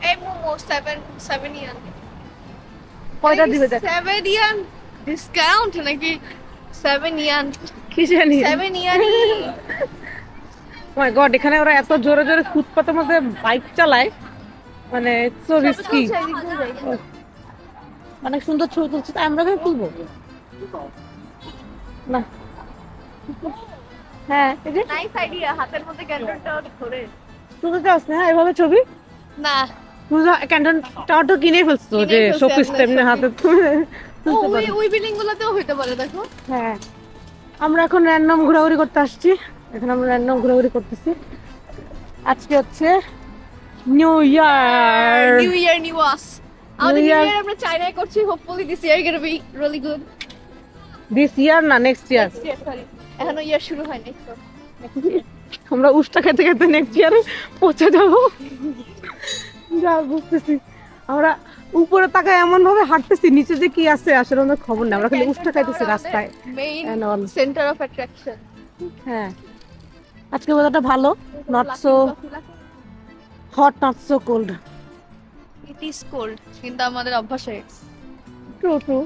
এই মোমো 7 ইয়ান। কয়টা দিবে দেখ 7 ইয়ান ডিসকাউন্ট নাকি 7 ইয়ান? কি জানি 7 ইয়ান। মাই গড এখানে ওরা এত জোরে জোরে ফুটপাতের মধ্যে বাইক চালায় মানে সো রিস্কি অনেক সুন্দর ছবি তুলছে তাই আমরা কেন তুলবো না হ্যাঁ এই যে নাইস আইডিয়া, হাতের মধ্যে ক্যান্ডেলটা ধরে তুলতে চাস না এভাবে ছবি না। তুই ক্যান্টন টাওয়ারটা কিনে ফেলছো যে কিনে ফেলছি শোপিস আমরা টাইমে হাতে তুলে ও তুলতে ওই পারি ওই বিল্ডিং গুলোতেও হইতে পারে দেখো। হ্যাঁ আমরা এখন র্যান্ডম ঘোরাঘুরি করতে আসছি এখন আমরা র্যান্ডম ঘোরাঘুরি করতেছি আজকে হচ্ছে new year new year new us. আমাদের নিউ Year- ইয়ার আমরা চায়নায় করছি, hopefully this year gonna be really good. This year না next year next year sorry, এখনো ইয়ার শুরু হয় নাই তো। আমরা উষ্টা খেতে খেতে নেক্সট ইয়ারে পৌঁছে যাবো যা বুঝতেছি আমরা উপরে তাকায় এমন ভাবে হাঁটতেছি নিচে যে কি আছে আসলে আমাদের খবর নেই আমরা খালি উষ্টা খাইতেছি রাস্তায় main And all. Centre of attraction. হ্যাঁ আজকে ওয়েদারটা ভালো not so hot not so cold it is cold, কিন্তু আমাদের অভ্যাস হয়ে গেছে। True true